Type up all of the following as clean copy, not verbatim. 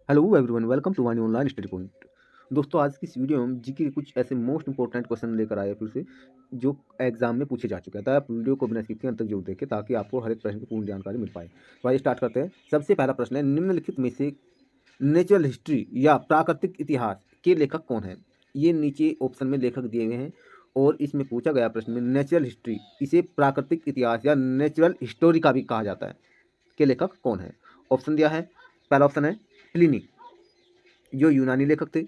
Hello everyone, welcome to my online study point. दोस्तों, आज की इस वीडियो में हम जीके के कुछ ऐसे मोस्ट इंपॉर्टेंट क्वेश्चन लेकर आए हैं फिर से, जो एग्जाम में पूछे जा चुके हैं। तो आप वीडियो को बिना स्किप के अंत तक जरूर देखें ताकि आपको हर एक प्रश्न की पूर्ण जानकारी मिल पाए। तो आइए स्टार्ट करते हैं। सबसे पहला प्रश्न है, निम्नलिखित में से नेचुरल हिस्ट्री या प्राकृतिक इतिहास के लेखक कौन है? ये नीचे ऑप्शन में लेखक दिए हुए हैं और इसमें पूछा गया प्रश्न में नेचुरल हिस्ट्री, इसे प्राकृतिक इतिहास या नेचुरल हिस्टोरी का भी कहा जाता है, के लेखक कौन है? ऑप्शन दिया है। पहला ऑप्शन है प्लिनी, जो यूनानी लेखक थे।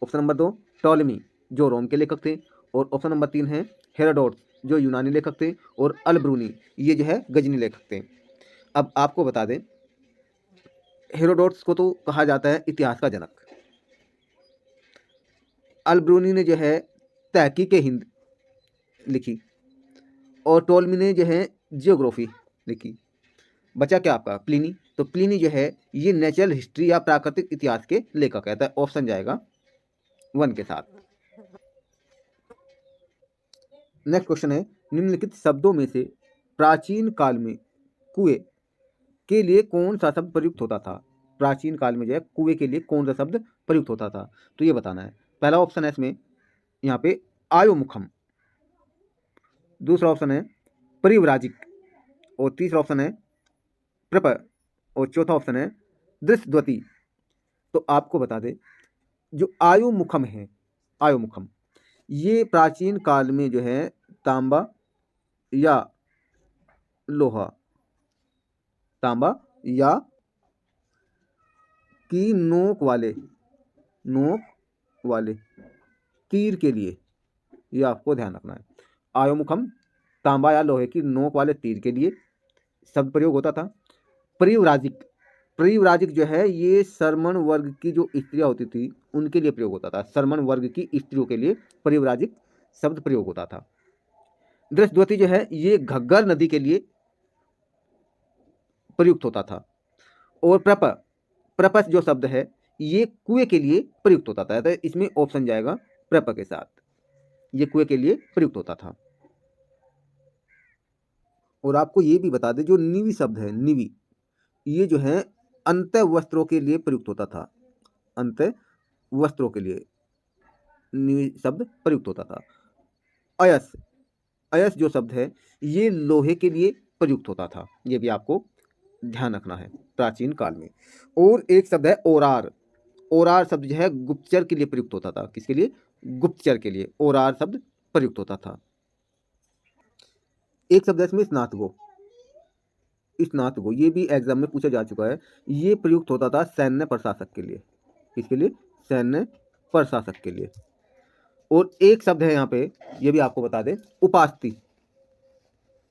ऑप्शन नंबर 2 टॉलेमी, जो रोम के लेखक थे। और ऑप्शन नंबर 3 है हेरोडोट्स, जो यूनानी लेखक थे। और अलब्रूनी, ये जो है गजनी लेखक थे। अब आपको बता दें, हेरोडोट्स को तो कहा जाता है इतिहास का जनक। अलब्रूनी ने जो है तहकीक हिंद लिखी। और टोलमी ने जो है जियोग्राफी लिखी। बचा क्या आपका? प्लिनी। तो प्लिनी जो है ये नेचुरल हिस्ट्री या प्राकृतिक इतिहास के लेखक है। तो ऑप्शन जाएगा 1 के साथ। नेक्स्ट क्वेश्चन है, निम्नलिखित शब्दों में से प्राचीन काल में कुएं के लिए कौन सा शब्द प्रयुक्त होता था? प्राचीन काल में जो है कुएं के लिए कौन सा शब्द प्रयुक्त होता था, तो ये बताना है। पहला ऑप्शन है इसमें यहाँ पे आयोमुखम। दूसरा ऑप्शन है परिव्राजिक। और तीसरा ऑप्शन है प्रप। और चौथा ऑप्शन है दृश्यद्वती। तो आपको बता दें, जो आयोमुखम है, आयोमुखम ये प्राचीन काल में जो है तांबा या लोहा, तांबा या की नोक वाले तीर के लिए, ये आपको ध्यान रखना है। आयोमुखम तांबा या लोहे की नोक वाले तीर के लिए शब्द प्रयोग होता था। परिव्राजिक, परिव्राजिक जो है ये सरमन वर्ग की जो स्त्रियां होती थी उनके लिए प्रयोग होता था। सरमन वर्ग की स्त्रियों के लिए परिव्राजिक शब्द प्रयोग होता था। दृश्यद्वती जो है ये घग्गर नदी के लिए प्रयुक्त होता था। और प्रपस जो शब्द है ये कुएं के लिए प्रयुक्त होता था। तो इसमें ऑप्शन जाएगा प्रप के साथ, ये कुएं के लिए प्रयुक्त होता था। और आपको ये भी बता दें, जो निवी शब्द है, निवी ये जो है अंत वस्त्रों के लिए प्रयुक्त होता था। अंत वस्त्रों के लिए निवी शब्द प्रयुक्त होता था। अयस, अयस जो शब्द है ये लोहे के लिए प्रयुक्त होता था। ये भी आपको ध्यान रखना है प्राचीन काल में। और एक शब्द है ओरार। ओरार शब्द जो है गुप्तचर के लिए प्रयुक्त होता था। किसके लिए? गुप्तचर के लिए ओरार शब्द प्रयुक्त होता था। एक शब्द है इसमें स्नातको। स्नातको ये भी एग्जाम में पूछा जा चुका है। ये प्रयुक्त होता था सैन्य प्रशासक के लिए। किसके लिए? सैन्य प्रशासक के लिए। और एक शब्द है यहाँ पे, ये भी आपको बता दें, उपास्ति।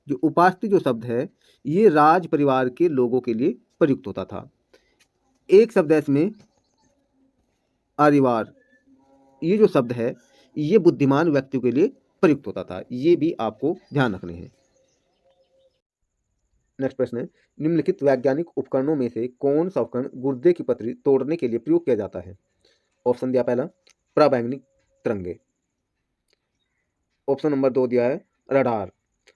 जो उपास्ति जो शब्द है ये राज परिवार के लोगों के लिए प्रयुक्त होता था। एक शब्द है इसमें आरिवार। ये जो शब्द है ये बुद्धिमान व्यक्तियों के लिए प्रयुक्त होता था। ये भी आपको ध्यान रखने हैं। नेक्स्ट प्रश्न है, निम्नलिखित वैज्ञानिक उपकरणों में से कौन सा उपकरण गुर्दे की पथरी तोड़ने के लिए प्रयोग किया जाता है? ऑप्शन दिया पहला पराबैंगनी तरंगे। ऑप्शन नंबर 2 दिया है रडार।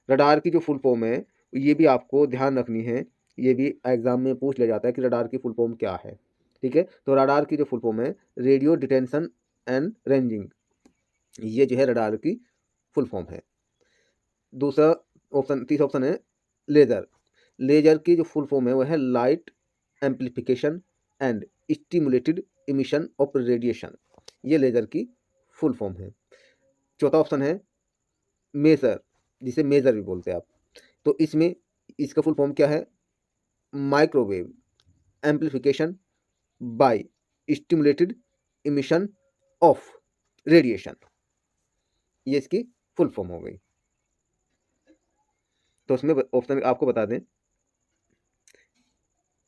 रडार की जो फुल फॉर्म है ये भी आपको ध्यान रखनी है। ये भी एग्जाम में पूछ लिया जाता है कि रडार की फुल फॉर्म क्या है। ठीक है, तो रडार की जो फुल फॉर्म है रेडियो डिटेंशन एंड रेंजिंग, ये जो है रडार की फुल फॉर्म है। दूसरा ऑप्शन, तीसरा ऑप्शन है लेजर। लेजर की जो फुल फॉर्म है वह है light amplification and stimulated emission of radiation, ये लेजर की फुल फॉर्म है। चौथा ऑप्शन है मेजर, जिसे मेजर भी बोलते हैं आप। तो इसमें इसका फुल फॉर्म क्या है? Microwave amplification by stimulated emission of radiation, ये इसकी फुल फॉर्म हो गई। तो उसमें ऑप्शन आपको बता दें,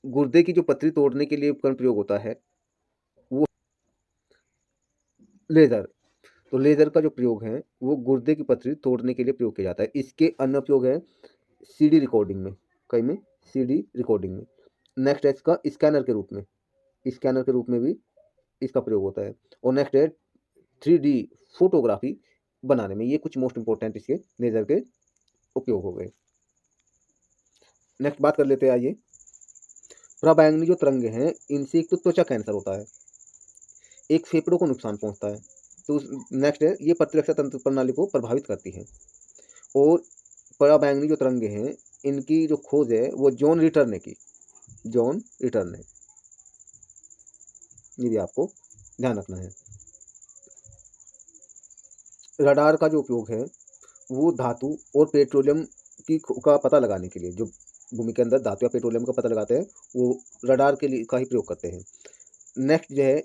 गुर्दे की जो पथरी तोड़ने के लिए उपकरण प्रयोग होता है वो लेजर। तो लेजर का जो प्रयोग है वो गुर्दे की पथरी तोड़ने के लिए प्रयोग किया जाता है। इसके अन्य प्रयोग है सीडी रिकॉर्डिंग में, कई में सीडी रिकॉर्डिंग में। नेक्स्ट है इसका स्कैनर के रूप में, स्कैनर के रूप में भी इसका प्रयोग होता है। और नेक्स्ट है 3D फोटोग्राफी बनाने में। ये कुछ मोस्ट इंपॉर्टेंट इसके लेजर के उपयोग हो गए। नेक्स्ट बात कर लेते हैं, आइए पराबैंगनी जो तरंगे हैं इनसे एक तो त्वचा कैंसर होता है, एक फेफड़ों को नुकसान पहुंचता है। तो नेक्स्ट है, ये प्रतिरक्षा तंत्र प्रणाली को प्रभावित करती है। और पराबैंगनी जो तरंगे हैं इनकी जो खोज है वो जॉन रिटर ने की, जॉन रिटर ने। ये भी आपको ध्यान रखना है। रडार का जो उपयोग है वो धातु और पेट्रोलियम की का पता लगाने के लिए, जो भूमि के अंदर धातु या पेट्रोलियम का पता लगाते हैं वो रडार के लिए का ही प्रयोग करते हैं। नेक्स्ट जो है,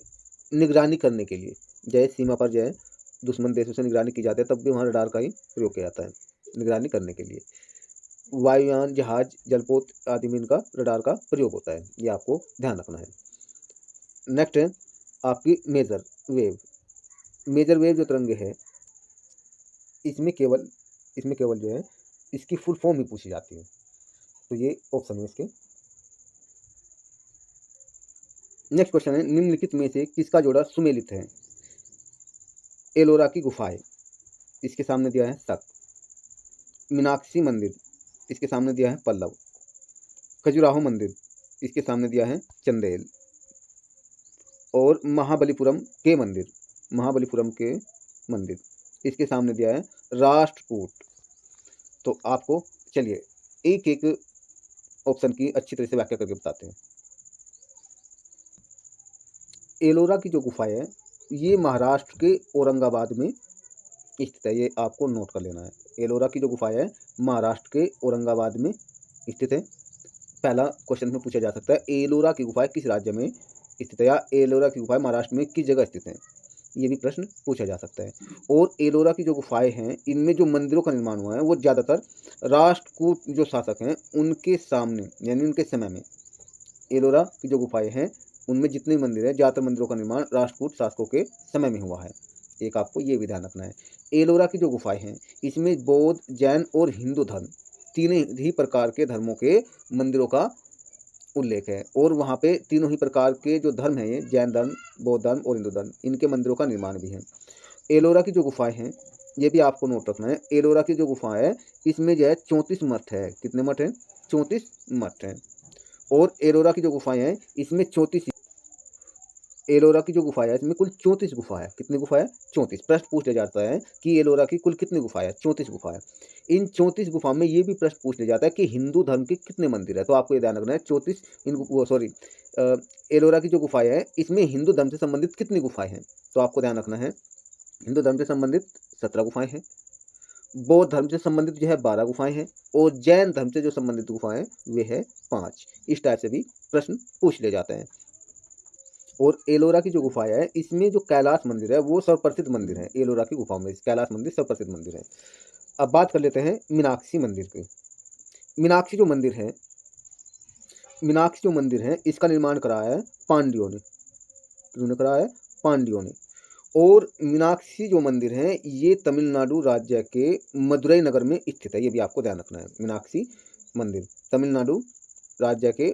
निगरानी करने के लिए, जैसे सीमा पर जो है दुश्मन देशों से निगरानी की जाती है तब भी वहाँ रडार का ही प्रयोग किया जाता है निगरानी करने के लिए। वायुयान, जहाज, जलपोत आदि में इनका रडार का प्रयोग होता है, ये आपको ध्यान रखना है। नेक्स्ट है आपकी मेजर वेव। मेजर वेव जो तरंगे है इसमें केवल जो है इसकी फुल फॉर्म ही पूछी जाती है, तो ये ऑप्शन है इसके। नेक्स्ट क्वेश्चन है, निम्नलिखित में से किसका जोड़ा सुमेलित है? एलोरा की गुफाएं, इसके सामने दिया है शक। मीनाक्षी मंदिर, इसके सामने दिया है पल्लव। खजुराहो मंदिर, इसके सामने दिया है चंदेल। और महाबलीपुरम के मंदिर, इसके सामने दिया है राष्ट्रकूट। तो आपको चलिए एक एक ऑप्शन की अच्छी तरह से व्याख्या करके बताते हैं। एलोरा की जो गुफा है ये महाराष्ट्र के औरंगाबाद में स्थित है, ये आपको नोट कर लेना है। एलोरा की जो गुफा है महाराष्ट्र के औरंगाबाद में स्थित है। पहला क्वेश्चन में पूछा जा सकता है एलोरा की गुफाएं किस राज्य में स्थित है, या एलोरा की गुफाएं महाराष्ट्र में किस जगह स्थित है, ये भी प्रश्न पूछा जा सकता है। और एलोरा की जो गुफाएं हैं इनमें जो मंदिरों का निर्माण हुआ है वो ज़्यादातर राष्ट्रकूट जो शासक हैं उनके सामने, यानी उनके समय में। एलोरा की जो गुफाएं हैं उनमें जितने मंदिर हैं ज़्यादातर मंदिरों का निर्माण राष्ट्रकूट शासकों के समय में हुआ है, एक आपको ये भी ध्यान रखना है। एलोरा की जो गुफाएं हैं इसमें बौद्ध, जैन और हिंदू धर्म, तीनों ही प्रकार के धर्मों के मंदिरों का उल्लेख है। और वहाँ पे तीनों ही प्रकार के जो धर्म हैं, ये जैन धर्म, बौद्ध धर्म और हिंदू धर्म, इनके मंदिरों का निर्माण भी है। एलोरा की जो गुफाएं हैं ये भी आपको नोट रखना है। एलोरा की जो गुफा है इसमें जो है 34 मठ है। कितने मठ हैं? 34 मठ हैं। और एलोरा की जो गुफाएं हैं इसमें 34, एलोरा की जो गुफा है इसमें कुल 34 गुफा है। कितनी गुफा है? 34। प्रश्न पूछा जाता है कि एलोरा की कुल कितनी गुफा है? 34 गुफा है। इन 34 गुफा में ये भी प्रश्न पूछ लिया जाता है कि हिंदू धर्म के कितने मंदिर है, तो आपको ये ध्यान रखना है 34 एलोरा की जो गुफाएं है इसमें हिंदू धर्म से संबंधित कितनी गुफाएं हैं, तो आपको ध्यान रखना है हिंदू धर्म से संबंधित 17 गुफाएं हैं, बौद्ध धर्म से संबंधित जो है 12 गुफाएं हैं, और जैन धर्म से जो संबंधित गुफाएं वे है 5। इस टाइप से भी प्रश्न पूछ ले जाते हैं। और एलोरा की जो गुफा है इसमें जो कैलाश मंदिर है वो सर्वप्रसिद्ध मंदिर है। एलोरा की गुफाओं में कैलाश मंदिर सर्वप्रसिद्ध मंदिर है। अब बात कर लेते हैं मीनाक्षी मंदिर की। मीनाक्षी जो मंदिर है इसका निर्माण कराया है पांड्यों ने। किन्होंने कराया है? पांड्यों ने। और मीनाक्षी जो मंदिर है ये तमिलनाडु राज्य के मदुरई नगर में स्थित है, ये भी आपको ध्यान रखना है। मीनाक्षी मंदिर तमिलनाडु राज्य के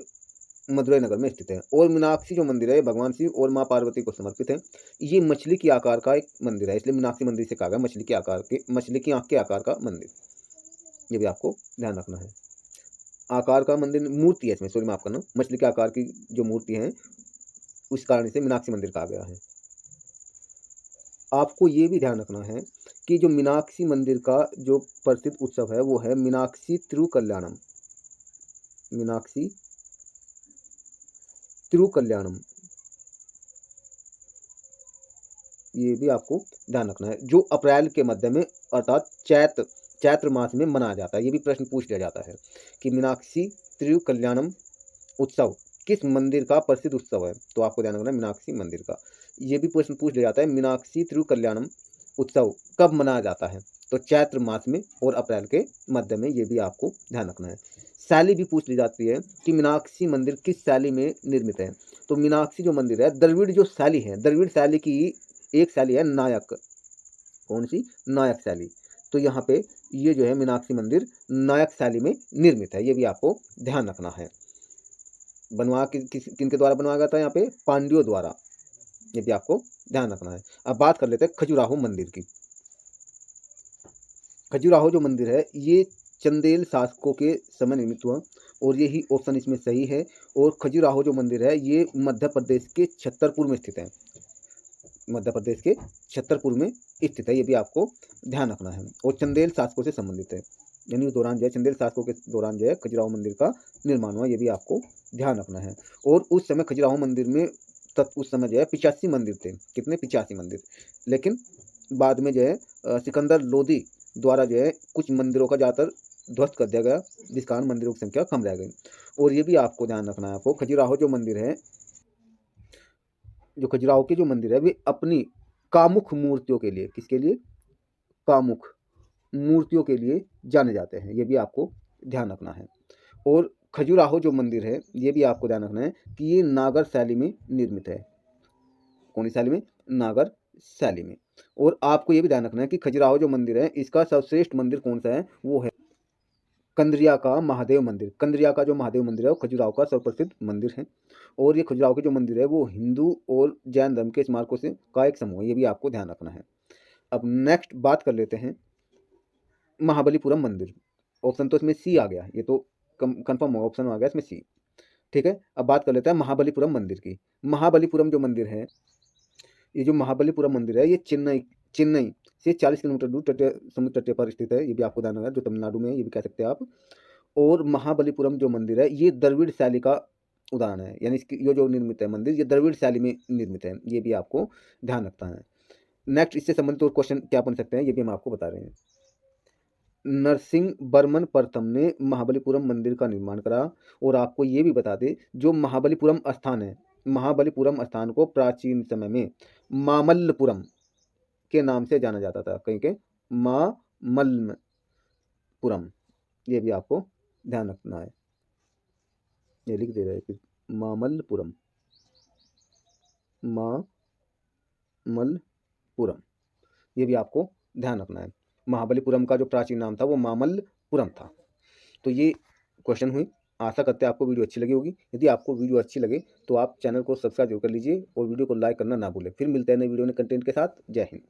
मदुरई नगर में स्थित है। और मीनाक्षी जो मंदिर है भगवान शिव और माँ पार्वती को समर्पित है। ये मछली के आकार का एक मंदिर है, इसलिए मीनाक्षी मंदिर से कहा गया मछली की आंख के आकार का मंदिर, ये भी आपको ध्यान रखना है। आकार का मंदिर, मूर्ति है इसमें, सॉरी माफ करना, मछली के आकार की जो मूर्ति है उस कारण से मीनाक्षी मंदिर कहा गया है। आपको ये भी ध्यान रखना है कि जो मीनाक्षी मंदिर का जो प्रसिद्ध उत्सव है वो है मीनाक्षी तिरुकल्याणम। मीनाक्षी तिरुकल्याणम, ये भी आपको ध्यान रखना है, जो अप्रैल के मध्य में अर्थात चैत्र मास में मनाया जाता है। ये भी प्रश्न पूछ लिया जाता है कि मीनाक्षी तिरुकल्याणम उत्सव किस मंदिर का प्रसिद्ध उत्सव है, तो आपको ध्यान रखना है मीनाक्षी मंदिर का। ये भी प्रश्न पूछ लिया जाता है मीनाक्षी तिरुकल्याणम उत्सव कब मनाया जाता है, तो चैत्र मास में और अप्रैल के मध्य में, ये भी आपको ध्यान रखना है। शैली भी पूछ ली जाती है कि मीनाक्षी मंदिर किस शैली में निर्मित है, तो मीनाक्षी जो मंदिर है द्रविड़ जो शैली है, द्रविड़ शैली की एक शैली है नायक। कौन सी? नायक शैली। तो यहाँ पे ये जो है मीनाक्षी मंदिर नायक शैली में निर्मित है, ये भी आपको ध्यान रखना है। किनके द्वारा बनवाया गया था? यहाँ पे पांड्यों द्वारा, ये भी आपको ध्यान रखना है। अब बात कर लेते हैं खजुराहो मंदिर की। खजुराहो जो मंदिर है ये चंदेल शासकों के समय निर्मित हुआ और यही ऑप्शन इसमें सही है। और खजुराहो जो मंदिर है ये मध्य प्रदेश के छतरपुर में स्थित है, मध्य प्रदेश के छतरपुर में स्थित है, ये भी आपको ध्यान रखना है। और चंदेल शासकों से संबंधित है, यानी उस दौरान जो है चंदेल शासकों के दौरान जो है खजुराहो मंदिर का निर्माण हुआ, ये भी आपको ध्यान रखना है। और उस समय खजुराहो मंदिर में उस समय जो है 85 मंदिर थे, कितने 85 मंदिर, लेकिन बाद में जो है सिकंदर लोदी द्वारा जो है कुछ मंदिरों का ज़्यादातर ध्वस्त कर दिया गया, जिस कारण मंदिरों की संख्या कम रह गई। और ये भी आपको ध्यान रखना है, आपको खजुराहो जो मंदिर है, जो खजुराहो के जो मंदिर है वे अपनी कामुक मूर्तियों के लिए, किसके लिए, कामुक मूर्तियों के लिए जाने जाते हैं, ये भी आपको ध्यान रखना है। और खजुराहो जो मंदिर है ये भी आपको ध्यान रखना है कि ये नागर शैली में निर्मित है, कौन सी शैली में, नागर शैली में। और आपको ये भी ध्यान रखना है कि खजुराहो जो मंदिर है इसका सर्वश्रेष्ठ मंदिर कौन सा है, वो है कंद्रिया का महादेव मंदिर। कंद्रिया का जो महादेव मंदिर है वो खजुराहो का सर्वप्रसिद्ध मंदिर है। और ये खजुराहो के जो मंदिर है वो हिंदू और जैन धर्म के स्मारकों से का एक समूह है, ये भी आपको ध्यान रखना है। अब नेक्स्ट बात कर लेते हैं महाबलीपुरम मंदिर। ऑप्शन तो इसमें सी आ गया, ये तो कंफर्म ऑप्शन आ गया इसमें सी, ठीक है। अब बात कर लेते हैं महाबलीपुरम मंदिर की। महाबलीपुरम जो मंदिर है, ये जो महाबलीपुरम मंदिर है ये चेन्नई चेन्नई से 40 किलोमीटर दूर समुद्र तट पर स्थित है, ये भी आपको ध्यान रखना है, जो तमिलनाडु में है, ये भी कह सकते हैं आप। और महाबलीपुरम जो मंदिर है ये द्रविड़ शैली का उदाहरण है, यानी इसकी ये जो निर्मित है मंदिर ये द्रविड़ शैली में निर्मित है, ये भी आपको ध्यान रखना है। नेक्स्ट इससे संबंधित और क्वेश्चन क्या बन सकते हैं ये भी हम आपको बता रहे हैं। नरसिंह वर्मन प्रथम ने महाबलीपुरम मंदिर का निर्माण करा। और आपको ये भी बता दें जो महाबलीपुरम स्थान है, महाबलीपुरम स्थान को प्राचीन समय में मामल्लपुरम के नाम से जाना जाता था, कहीं के मामल्लपुरम, ये भी आपको ध्यान रखना है, ये लिख दे रहे हैं मामल्लपुरम, मामल्लपुरम, ये भी आपको ध्यान रखना है। महाबलीपुरम का जो प्राचीन नाम था वो मामल्लपुरम था। तो ये क्वेश्चन हुई, आशा करते हैं आपको वीडियो अच्छी लगी होगी। यदि आपको वीडियो अच्छी लगे तो आप चैनल को सब्सक्राइब जरूर कर लीजिए और वीडियो को लाइक करना ना भूलें। फिर मिलते हैं नए वीडियो में कंटेंट के साथ। जय हिंद।